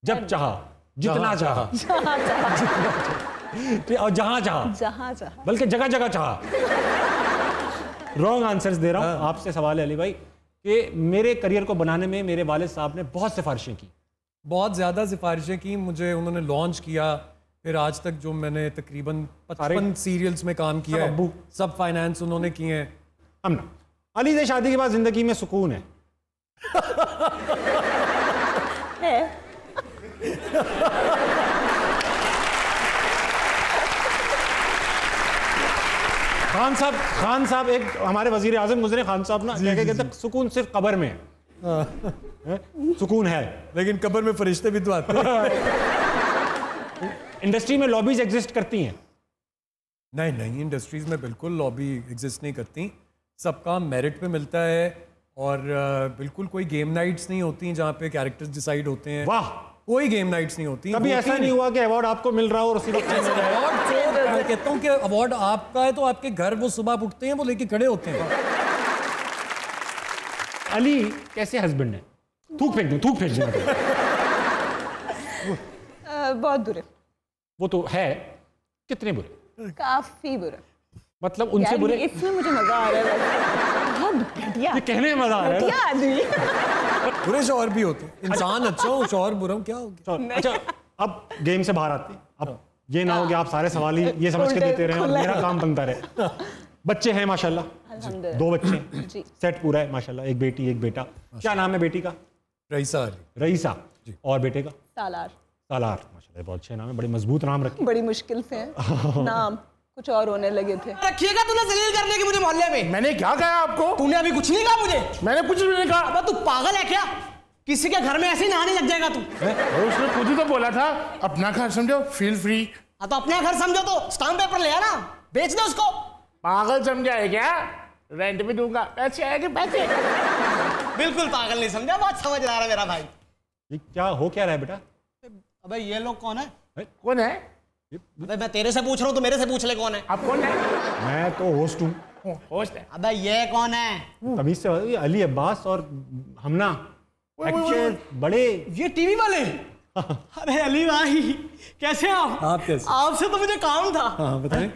S1: जब चाहा, जितना चाहा, और जहां चाहा, बल्कि जगह जगह चाहा। रॉन्ग आंसर्स दे रहा हूं। आपसे सवाल है अली भाई कि मेरे करियर को बनाने में मेरे वालिद साहब ने बहुत सिफारिशें की।
S2: बहुत ज़्यादा सिफारिशें की मुझे, उन्होंने लॉन्च किया, फिर आज तक जो मैंने तकरीबन 55 सीरियल्स में काम किया है,
S1: अब्बू
S2: सब फाइनेंस उन्होंने किए हैं।
S1: हम ना अली से शादी के बाद जिंदगी में सुकून है? खान साहब एक हमारे वजीर आजम गुजरे, खान साहब ना कहते सुकून सिर्फ कब्र में है। सुकून है
S2: लेकिन कब्र में फरिश्ते भी तो आते हैं।
S1: इंडस्ट्री में लॉबीज एग्जिस्ट करती हैं?
S2: नहीं, इंडस्ट्रीज में बिल्कुल लॉबी एग्जिस्ट नहीं करती। सब काम मेरिट पे मिलता है, और बिल्कुल कोई गेम नाइट्स नहीं होती जहाँ पे कैरेक्टर्स डिसाइड होते हैं।
S1: वाह,
S2: कोई गेम नाइट्स नहीं होती।
S1: कभी ऐसा नहीं हुआ कि अवार्ड आपको मिल रहा हो और उसी वक्त
S2: मैं कहता हूँ कि अवार्ड आपका है तो आपके घर वो सुबह उठते हैं, वो लेके खड़े होते हैं।
S1: अली कैसे हस्बैंड है? थूक फेंक दूं
S3: बहुत बुरे।
S1: वो तो है, कितने बुरे?
S3: काफी बुरे।
S1: मतलब उनसे बुरे?
S3: इसमें मुझे मजा आ रहा है, बहुत घटिया।
S1: ये कहने में मजा आ रहा है।
S3: घटिया आदमी।
S2: बुरे शौहर भी होते हैं। इंसान अच्छा हो, शौहर बुरा हो, क्या हो गया?
S1: अच्छा, अब गेम से बाहर आते हैं। अब ये ना हो कि आप सारे सवाल ही ये समझ के देते रहे और मेरा काम बनता रहे। बच्चे हैं माशाल्लाह, 2 बच्चे, सेट पूरा है माशाल्लाह, एक बेटी एक बेटा। क्या नाम है बेटी का?
S2: रईसा अली।
S1: रईसा। और बेटे का?
S3: सालार।
S1: माशाल्लाह, बहुत अच्छे नाम है, बड़े मजबूत नाम रखे।
S3: बड़ी मुश्किल से नाम कुछ और होने लगे थे।
S7: रखिएगा तूने जलील करने की मुझे मोहल्ले में।
S8: मैंने क्या कहा आपको?
S7: तूने अभी कुछ नहीं कहा मुझे।
S8: मैंने कुछ भी नहीं कहा।
S7: अब तू पागल है क्या? किसी के घर में ऐसे ही नहाने लग जाएगा तू?
S8: उसने खुद ही तो बोला था अपना घर समझो, फील फ्री।
S7: हाँ तो अपना घर समझो तो स्टाम्प पेपर ले आना, बेच दो उसको।
S8: पागल समझा है क्या? रेंट भी दूंगा, पैसे आएंगे पैसे।
S7: बिल्कुल पागल नहीं समझा, बहुत समझदार है मेरा भाई।
S1: ये क्या हो क्या रहा है बेटा?
S7: अबे ये लोग कौन है?
S8: कौन है?
S7: अबे मैं तेरे से पूछ रहा हूँ तो मेरे से पूछ ले कौन है?
S8: आप कौन है?
S1: मैं तो होस्ट हूँ।
S8: होस्ट है?
S7: अबे ये कौन है?
S1: तमीज से ये अली अब्बास और हमना एक्टर बड़े।
S7: ये टीवी वाले? अरे अली भाई कैसे आप?
S2: आप कैसे?
S7: आपसे तो मुझे काम था।
S2: हाँ बताएं।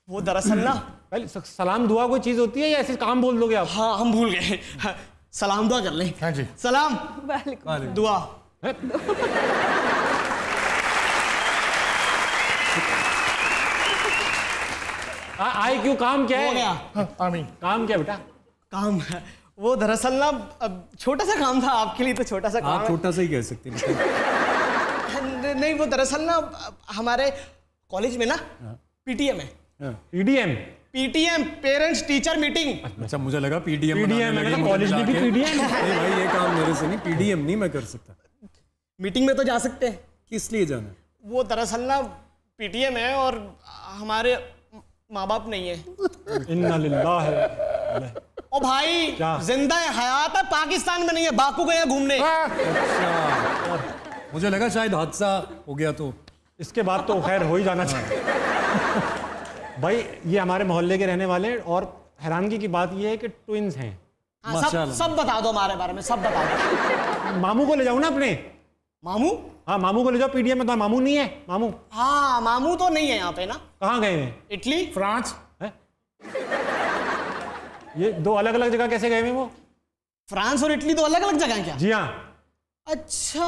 S7: वो दरअसल ना,
S1: पहले सलाम दुआ कोई चीज होती है या ऐसे काम बोल दोगे आप?
S7: हाँ हम भूल गए। सलाम दुआ कर लें।
S8: हाँ जी।
S7: सलाम
S3: वालेकुम।
S7: दुआ।
S1: आए क्यों? काम क्या
S7: हो
S1: है?
S7: गया।
S8: आमीन।
S1: काम क्या बेटा?
S7: काम है वो दरअसल ना छोटा सा काम था आपके लिए, तो छोटा सा काम
S2: आप छोटा सा ही कह सकते हैं।
S7: है। नहीं वो दरअसल ना हमारे कॉलेज में ना पीटीएम है।
S1: PDM?
S7: PTM parents teacher meeting.
S2: अच्छा मुझे लगा पीडीएम।
S1: कॉलेज में भी पीडीएम?
S2: नहीं भाई ये काम मेरे से नहीं, पीडीएम नहीं मैं कर सकता।
S7: मीटिंग में तो जा सकते हैं।
S2: किस लिए जाना?
S7: वो दरअसल ना पीटीएम है और हमारे माँ बाप नहीं है।
S1: इन्ना लिल्लाह।
S7: ओ भाई
S1: क्या?
S7: जिंदा है, हयात है, पाकिस्तान में नहीं है, बाकू गए घूमने।
S2: मुझे लगा शायद हादसा हो गया तो।
S1: इसके बाद तो खैर हो ही जाना चाहिए। भाई ये हमारे मोहल्ले के रहने वाले हैं और हैरानगी की बात ये है कि ट्विंस हैं।
S7: हाँ, सब बता दो हमारे बारे में, सब बता दो।
S1: मामू को ले जाओ ना अपने।
S7: मामू?
S1: हाँ मामू को ले जाओ पीडीएम में। तो मामू नहीं है? मामू?
S7: हाँ मामू तो नहीं है यहाँ पे ना।
S1: कहाँ गए हैं?
S7: इटली
S8: फ्रांस
S1: है? ये 2 अलग अलग जगह कैसे गए हैं वो?
S7: फ्रांस और इटली तो अलग अलग जगह है क्या?
S1: जी हाँ।
S7: अच्छा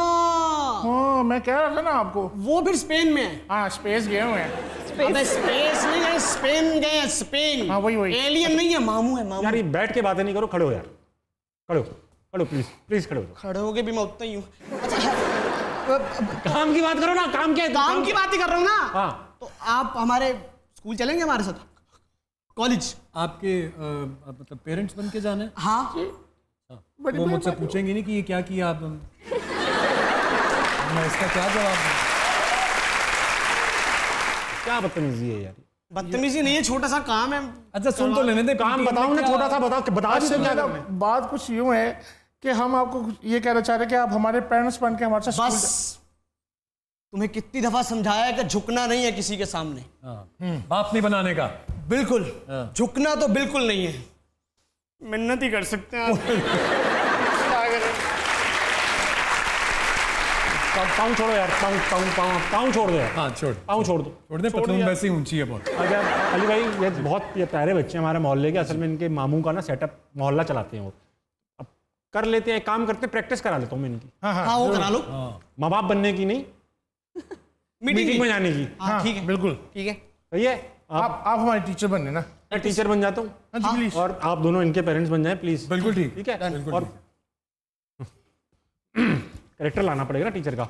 S8: हाँ मैं कह रहा था ना आपको।
S7: वो फिर स्पेन में है।
S8: हाँ स्पेस गए हुए हैं।
S7: अबे स्पेस नहीं है, स्पेन गए हैं, स्पेन।
S8: हाँ वही।
S7: एलियन नहीं है, मामू है मामू।
S1: यार ये बैठ के बातें नहीं करो, खड़े हो यार, खड़ो प्लीज खड़े हो।
S7: खड़े हो के भी मैं उतना ही हूँ।
S1: काम की बात करो ना। काम क्या है?
S7: काम की बात ही कर रहा हूँ ना।
S1: हाँ
S7: तो आप हमारे स्कूल चलेंगे हमारे साथ? कॉलेज?
S2: आपके मतलब पेरेंट्स बन के जाना है?
S7: हाँ।
S2: वो मुझसे पूछेंगे नहीं कि ये क्या किया आपने? मैं इसका क्या जवाब दूं?
S1: क्या बदतमीजी है यार।
S7: बदतमीजी नहीं है, छोटा सा काम है।
S2: अच्छा सुन तो लेने दे,
S1: काम बताओ ना, छोटा सा बता
S8: अच्छा,
S1: क्या
S8: मेरा
S1: करना है?
S8: बात कुछ यूं है कि हम आपको ये कहना चाह रहे हैं कि आप हमारे पेरेंट्स बन के हमारे साथ
S7: बस तुम्हें कितनी दफा समझाया है कि झुकना नहीं है किसी के सामने।
S2: बाप नहीं बनाने का।
S7: बिल्कुल झुकना तो बिल्कुल नहीं है। मिन्नत ही कर सकते हैं आप। क्या करें?
S1: पाँव छोड़ो यार, पाँव छोड़ दो यार।
S2: हाँ छोड़,
S1: पाँव छोड़ दो,
S2: छोड़ दे, पतलून वैसे ही ऊंची है बहुत।
S1: अच्छा अली भाई, ये बहुत ये प्यारे बच्चे हैं हमारे मोहल्ले के। असल में इनके मामू का ना सेटअप मोहल्ला चलाते हैं वो। अब कर लेते हैं, काम करते, प्रैक्टिस करा लेता हूँ मैं इनकी।
S7: हाँ वो करा लो।
S1: माँ बाप बनने की नहीं, मीटिंग में जाने की।
S7: हाँ ठीक है,
S8: बिल्कुल
S7: ठीक है।
S1: सही है।
S8: आप हमारे टीचर बनने ना।
S1: मैं टीचर बन जाता हूँ।
S8: हाँ जी प्लीज।
S1: और आप दोनों इनके पेरेंट्स बन जाएं प्लीज।
S2: बिल्कुल ठीक।
S1: ठीक है। और कैरेक्टर लाना पड़ेगा ना टीचर का।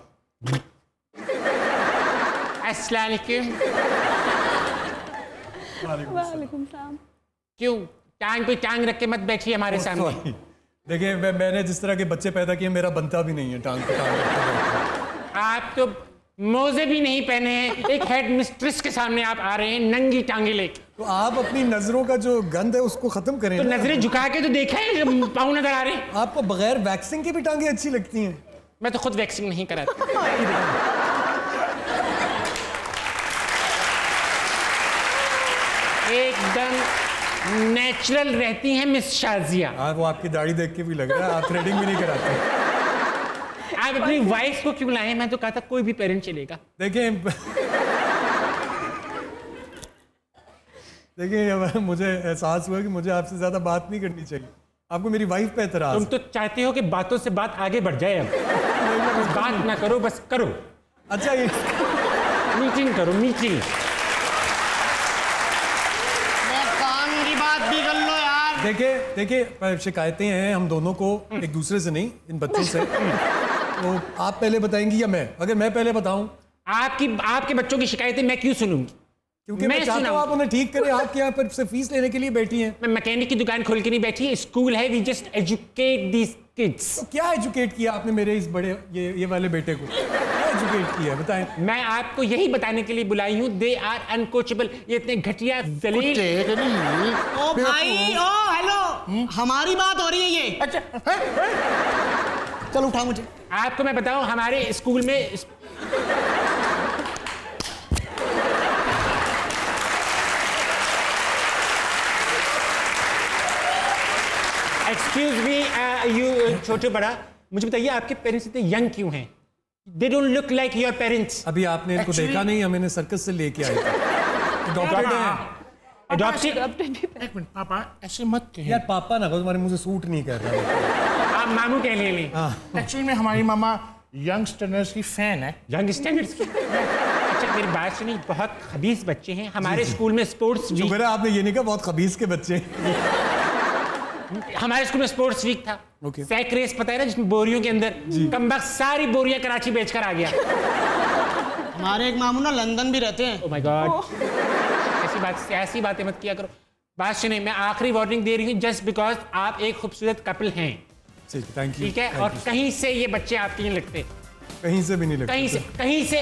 S1: अस्सलाम
S3: वालेकुम सलाम।
S1: क्यों टांग पे टांग रख के मत बैठिए हमारे सामने।
S2: देखिए मैंने जिस तरह के बच्चे पैदा किए, मेरा बनता भी नहीं है टांग पे टांग रखते।
S1: आप तो मोजे भी नहीं पहने हैं, एक हेड मिस्ट्रेस के सामने आप आ रहे हैं नंगी टांगे लेके।
S2: तो आप अपनी नजरों का जो गंद है उसको खत्म करें।
S1: तो नजरें झुका के तो देखा है, पाँव नजर आ रहे हैं।
S2: आपको बगैर वैक्सिंग के भी टांगे अच्छी लगती हैं?
S1: मैं तो खुद वैक्सिंग नहीं कराता। एकदम नेचुरल रहती हैं मिस शाजिया।
S2: वो आपकी दाढ़ी देख के भी लग रहा है आप थ्रेडिंग भी नहीं कराते।
S1: आप अपनी वाइफ को क्यों लाए? मैं तो कहा था कोई भी पेरेंट चलेगा।
S2: देखिए देखिए मुझे एहसास हुआ कि मुझे आपसे ज्यादा बात नहीं करनी चाहिए। आपको मेरी वाइफ पे एतराज।
S1: तुम तो चाहते हो कि बातों से बात आगे बढ़ जाए। अब बात ना करो, बस करो।
S2: अच्छा ये
S1: मीटिंग करो, मीटिंग।
S7: काम की बात भी कर लो यार।
S2: देखिए शिकायतें हैं हम दोनों को, एक दूसरे से नहीं, इन बच्चों से। तो आप पहले बताएंगी या मैं? अगर मैं पहले बताऊं।
S1: आपके बच्चों की शिकायतें मैं क्यों सुनूंगी?
S2: क्योंकि मैं चाहता हूं आप उन्हें ठीक करें। आपके यहाँ पर से फीस लेने के लिए बैठी हैं।
S1: मैं मैकेनिक की दुकान खोल के नहीं बैठी, स्कूल है। We just educate these kids.
S2: तो क्या एजुकेट किया आपने मेरे इस बड़े ये वाले बेटे को? क्या एजुकेट किया बताएं?
S1: मैं आपको यही बताने के लिए बुलाई हूँ, दे आर अनकोचेबल। ये इतने घटिया जलील।
S7: ओ भाई, ओ हेलो, हमारी बात हो रही है ये।
S8: अच्छा
S7: चल उठा मुझे।
S1: आपको मैं बताऊं, हमारे स्कूल में एक्सक्यूज मी यू छोटे बड़ा, मुझे बताइए आपके पेरेंट्स इतने यंग क्यों हैं? They don't look like your parents.
S2: अभी आपने इनको देखा नहीं, हमें सर्कस से लेके आए थे। डॉक्टर हैं।
S1: अडॉप्टेड।
S8: एक मिनट पापा, ऐसे मत कहिए
S2: यार पापा ना कहो, तुम्हारे मुझे सूट नहीं कर रहा।
S1: आप मामू कह लें।
S8: एक्चुअली में हमारी मामा यंग स्टर्नर्स की फैन है।
S1: यंग स्टैंडर्ड्स की। अच्छा मेरी बात सुनिए, बहुत खबीस बच्चे हैं हमारे स्कूल में। Sports week.
S2: मेरा आपने ये नहीं कहा बहुत खबीस के बच्चे।
S1: हमारे स्कूल में स्पोर्ट्स वीक था। सैक रेस पता है ना, जिसमें बोरियों के अंदर कमबख्त सारी बोरियां कराची बेचकर आ गया।
S7: हमारे एक मामू ना लंदन भी रहते हैं।
S1: ओह माय गॉड, ऐसी बातें मत किया करो। बात सुनिए, मैं आखिरी वार्निंग दे रही हूँ, जस्ट बिकॉज आप एक खूबसूरत कपल हैं।
S2: Thank you.
S1: ठीक है, और कहीं से ये बच्चे आपके नहीं लगते।
S2: कहीं से भी नहीं लगते।
S1: कहीं से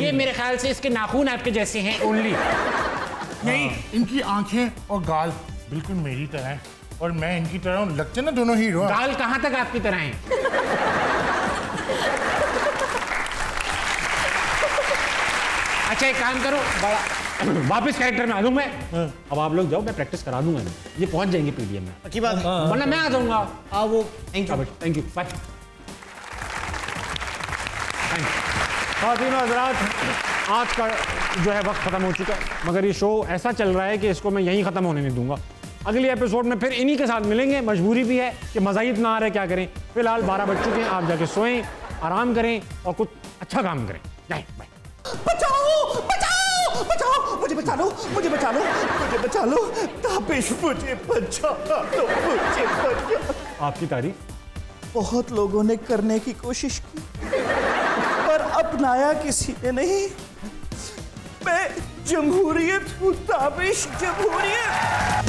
S1: ये मेरे ख्याल से इसके नाखून आपके जैसे हैं ओनली।
S8: नहीं, इनकी आंखें और गाल बिल्कुल मेरी तरह है और मैं इनकी तरह हूं। लगते ना दोनों हीरो।
S1: गाल कहाँ तक आपकी तरह हैं? अच्छा एक काम करो, वापस कैरेक्टर में आ जाऊँ मैं। अब आप लोग जाओ, मैं प्रैक्टिस करा दूंगा। ये पहुंच जाएंगे पीडीएम में।
S7: अच्छी बात है।
S1: वरना मैं आ जाऊंगा।
S7: हाँ वो थैंक यू
S1: बाय। खातिन हज़रात, आज का जो है वक्त ख़त्म हो चुका है, मगर ये शो ऐसा चल रहा है कि इसको मैं यहीं ख़त्म होने नहीं दूंगा। अगले एपिसोड में फिर इन्हीं के साथ मिलेंगे। मजबूरी भी है कि मज़ा ही इतना आ रहा है, क्या करें। फिलहाल 12 बज चुके हैं, आप जाके सोएं, आराम करें और कुछ अच्छा काम करें। जाए बाय।
S9: बचाओ बचाओ बचाओ, मुझे बचा लो, मुझे बचा लो, मुझे बचा लो, ताबिश मुझे बचा लो, मुझे बचा।
S1: आपकी तारीफ
S9: बहुत लोगों ने करने की कोशिश की पर अपनाया किसी ने नहीं। मैं जमहूरियत हूँ ताबिश, जमहूरियत।